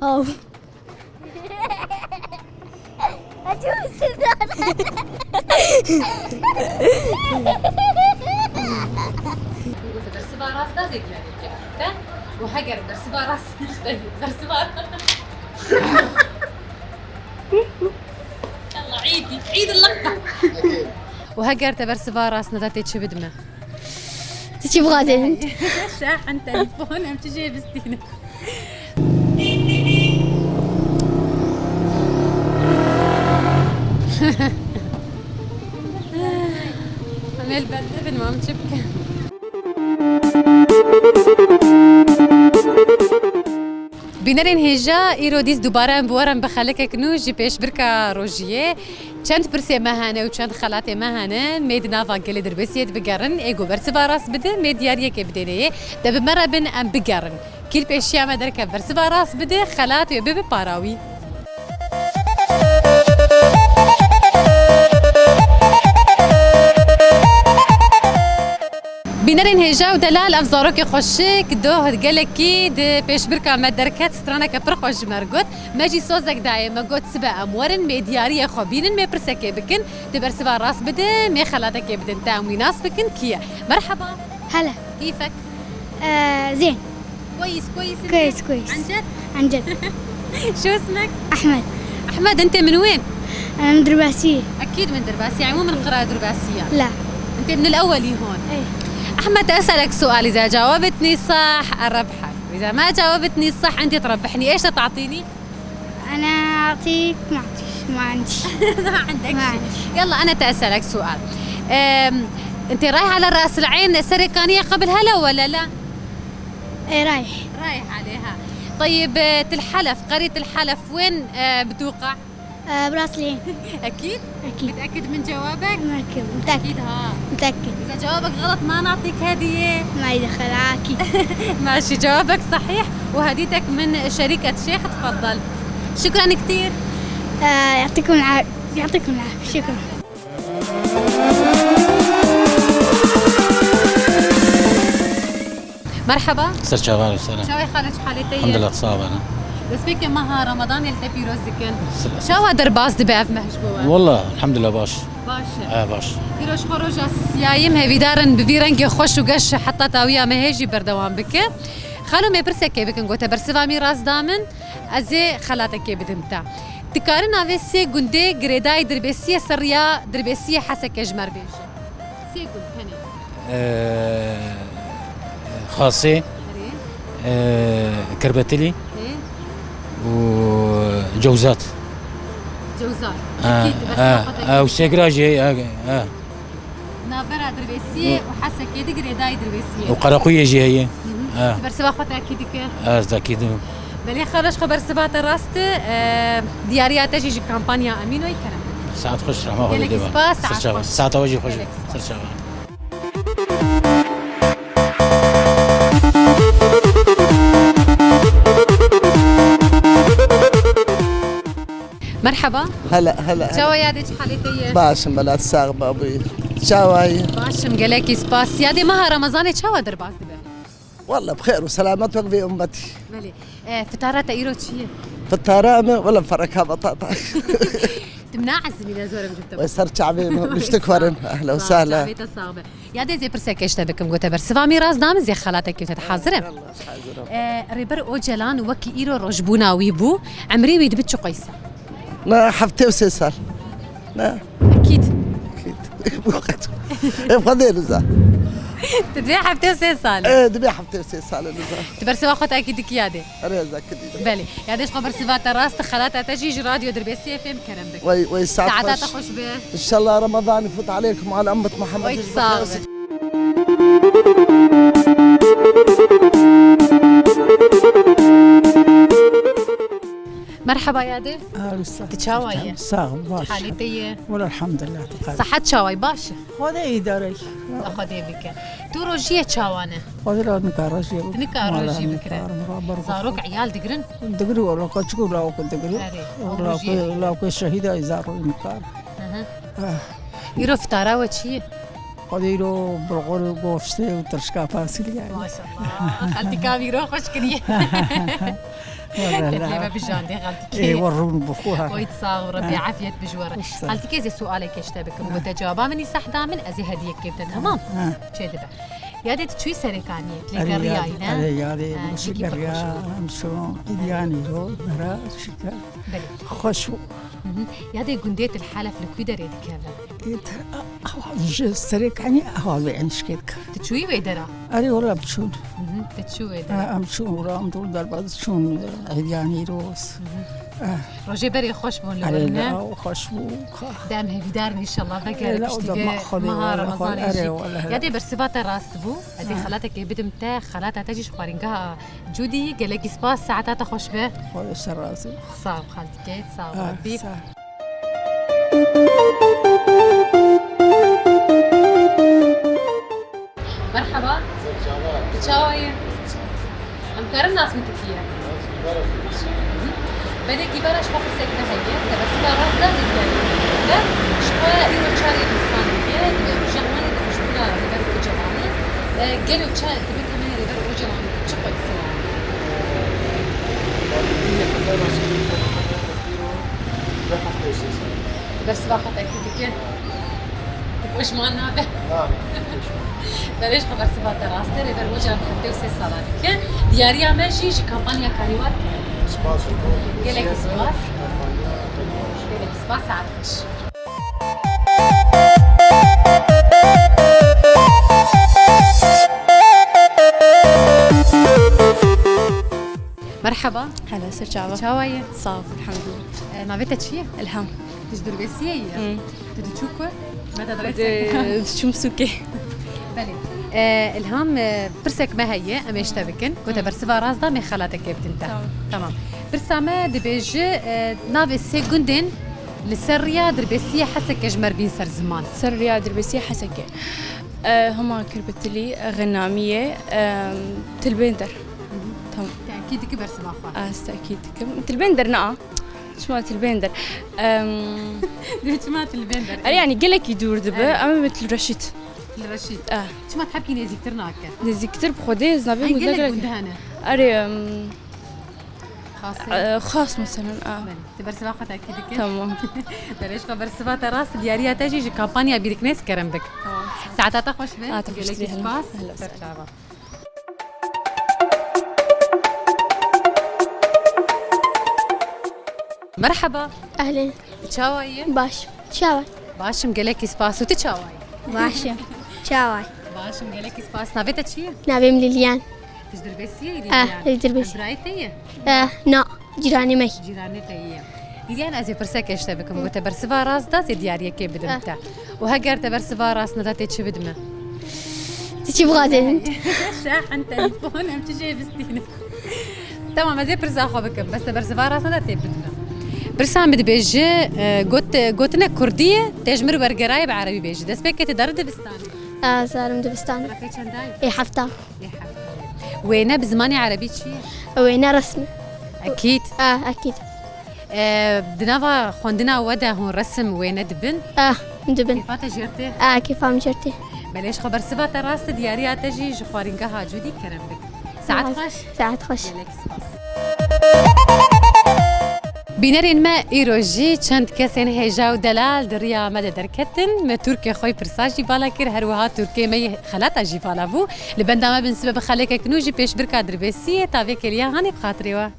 أو أشوف درسبها راس ده زي يعني وهجر درسبها راس درسبها يلا عيدي عيد اللقطة وهجر تبرسبها راس نداتي تشي بدمه تشي بغادي أنت شاحن تليفون أم تجي بستينة عمل بدل بن مام تشبكه بینرین هجا ایرو دیز دوباره بوارم بخلک کنو جی پیش برکا روجیه چند پرسه مهانه و چند خلات مهانه مید نافا گلی دربسیت بگرن ایگو برسبا راس بده مید یاریه که بدنه دب مرا بن ام بگرن کل پیشیا ما درکا برسبا راس بده خلات و بب پاراوی بینرین هجا و دلال افزاروک خوشک دو هدگلکی د پیش برکا مدرکت سترانه که پر خوش مرگوت مجی سوزک دای مگوت سبا امورن می دیاری خوابینن می پرسکه بکن تبر سبا راس بده می خلاتک بدن تاموی ناس بکن کیه مرحبا هلا كيفك؟ زين كويس كويس كويس كويس عن جد؟ عن جد شو اسمك؟ أحمد احمد انت من وين؟ أنا من درباسية اكيد من درباسية يعني مو من القرية درباسية لا انت من الاولي هون إيه احمد اسالك سؤال اذا جاوبتني صح اربحك واذا ما جاوبتني صح انت تربحني ايش تعطيني؟ أنا أعطيك ما عندي ما عندك ما شيء عندي. يلا انا اسالك سؤال انت رايح على راس العين سريكانية قبل هلا ولا لا؟ إيه رايح رايح عليها طيب الحلف قرية الحلف وين بتوقع؟ براس العين اكيد؟ أكيد متأكد من جوابك؟ متأكد اكيد ها متأكد اذا جوابك غلط ما نعطيك هدية ما يدخل عاكي ماشي جوابك صحيح وهديتك من شركة شيخ تفضل شكرا كثير يعطيكم العافية يعطيكم العافية شكرا مرحبا صرت شغال سنة شوي خارج حالتي الحمد لله تصاب أنا بس بك مها رمضان يلتقي في رزقكن شو هذا باز دبعف مهجبوه والله الحمد لله باش باشه باش يروش خروج سيايم هي دارن بفيرنج خوش وقش حتى تاويا ما هيجي بردوام بك خالو ما برسك بكن قوت برسفامي راس دامن ازي خلاتك بدنتا تكارنا في سي غوندي غريداي دربسيه سريا دربسيه حسك جمر بيش سي غوند هني خاصي كربتلي وجوزات جوزات اكيد بس وسيكراجي نابرا دربسيه وحسك يدي غريداي دربسيه وقراقوية جي هي برسبا خطا اكيد أكيد بلي خرج خبر سبات راست دياريات تجي كامبانيا امينو يكرم ساعة خش رح ما يلك سباس ساعة وجه خش صرت شغال مرحبا هلا شو يادك حالتي باشم بلاد ساغ بابي شاواي باشم قالك سباس يادي مها رمضان شو درباس دبا والله بخير وسلامات وقفي امتي مالي فتارات ايرو تشي في الترامة ولا مفركها بطاطا تمنع الزميلة زورم جبتها ويسر شعبي مشتكورن اهلا وسهلا شعبيتا صاغبة يادي زي برسك ايش تبكم قوتا برسفامي راس دام زي خالاتك كيف تحاضرم ريبر او جلان وكي ايرو رجبونا ويبو عمري ويدبت شو قيسة لا حفتي وسيسر لا اكيد اكيد يبقى ذي نزا تدبي حفتي وسيسال ايه دبي حفتي وسيسر نزا تبرسوا اخوتا اكيد كيادي ريزا كدي بلي ياديش خبر سفات راس خالاتها تجي راديو دربسيه فيم كرم بك وي ساعتها ساعات تخش به ان شاء الله رمضان يفوت عليكم على أمة محمد ويتصاغب مرحبا يادي تشاوي ساغ باش حالتي ولا الحمد لله تقال صحت شاوي باشا خذ إداري اخذي بك تو روجيه تشاوانا خذ لا نكارجي نكارجي بكره زاروك عيال دقرن دقري ولا كتشكو لا كنت دقري لا كل شهيدة يزاروا نكار يرو فتارا وشي خذ يرو برغور قوفشتي وترشكا فاسل يعني ما شاء الله خالتي كاميرو خوش كريه والله ما لا بجاندي خالتك يورون بخوها ويت صاغ وربي عافية بجوارة وش خالتك زي سؤالك يشتبكم وتجاوبا مني صح دامن أزي هدية كيف تمام شيء دبا يا ديت شوي سريكانية تلقى رياينا يعني مش الريا مشون يعني رو برا شكا بلي خشو يا دي قنديت الحالة في الكويدر يدك هذا سريك يعني هذا يعني شكيك تشوي ويدرا أري والله بشون تشوي ويدرا أمشون ورام دول دربات شون يعني روس روجي بري خوش بون على لورنا لا خشو دام هي دارني إن شاء الله بقى لا قدام خذي مها رمضان يجي ولا يا دي برسبات راست بو هذه خلاتك بدم تا خلاتها تجي شخارينها جودي قال لك سباس ساعتها تخش به هذا سراسي صعب خالتك صعب ربي مرحبا تشاوي ام كرم ناس من تركيا بدك يبرش خاطر ساكنه هي بس لا راس لا لا شويه ايرو تشاري انسان هي جماني مشغوله يبرك جماني قالوا تشاري تبي كمان يبرك جماني شوفوا السلام بس باخذ اكيد كده وش ما نابه بلش خبر سبات راسته ريبر وجه مخفي وسي صلاتك دياريا ماشي جي كامبانيا كاريوات قالك سباس قالك سباس عارفش مرحبا هلا سرجعوا شاوية صاف الحمد لله ما بيتك شيء الحمد تجدر بسيء تدشوكوا ما تدري شو مسوكي بله الهام برسك ما هي أما يشتبكن كنت برسبا راس دامي خالاتك بتنتا تمام برسامة دبيجي نافي سيكوندين لسريا دربسية حسك كجمر بين سر زمان سر رياض دربسية حسكة هما كربتلي غنامية تلبندر تمام تأكيد كبر سبا خال أكيد تلبندر نعم شو مالت البندر شو مالت البندر يعني قلك يدور دبا أما مثل رشيد الرشيد شو ما تحبكي نزيك ترناك نزيك كتير بخدي زنابي هاي قلك مدلك بندهانة أري خاصة خاص مثلا تبر سبا خد أكيد كده تمام بلاش خبر سبا تراس دياريا تجي كامبانيا بيدك ناس كرم بك ساعتها تخش به تخش قلك لي سباس هلا وسهلا. مرحبا أهلا تشاوي باش شاوي باش مقلك سباس وتشاوي باشا شاوي باش مقلك سباس نافيتا شي نبي ليليان تجدر بسيه تجدر بس برايتي نا جيراني مي جيراني تيه ليليان ازي برسك اشتبكم قلت برسفا راس دا زي دياريه كي بدمتا وهاجر تبرسفا راس نداتي تشي بدمه تشي بغادي انت شاحن تليفون ام تجي بستينه تمام ازي برسا خوبكم بس برسفا راس نداتي بدمه برسام بدي بيجي قوتنا كردية تجمر برجراي بعربي بيجي دس بيك تدرد بستان سالم دبستان ركيت شنداي اي حفطة وينا بزماني عربي شي وينا رسمي اكيد اكيد بدنا خوندنا ودا هون رسم وينا دبن دبن كيفاتا جيرتي كيف عم جرتي بلاش خبر سبات راس دياريا تجي جفارينكها جودي كرم بك ساعات خش ساعات خش بینرین ما ایروژی چند کسین هجاو دلال دریا مد درکتن ما ترکیه خوی پرساجی بالا کر هر وها ترکیه می خلاتا جی بالا بو لبندامه بنسبه بخلک کنوجی پیش برکا دربسیه تا وکلیا هانی بخاطری و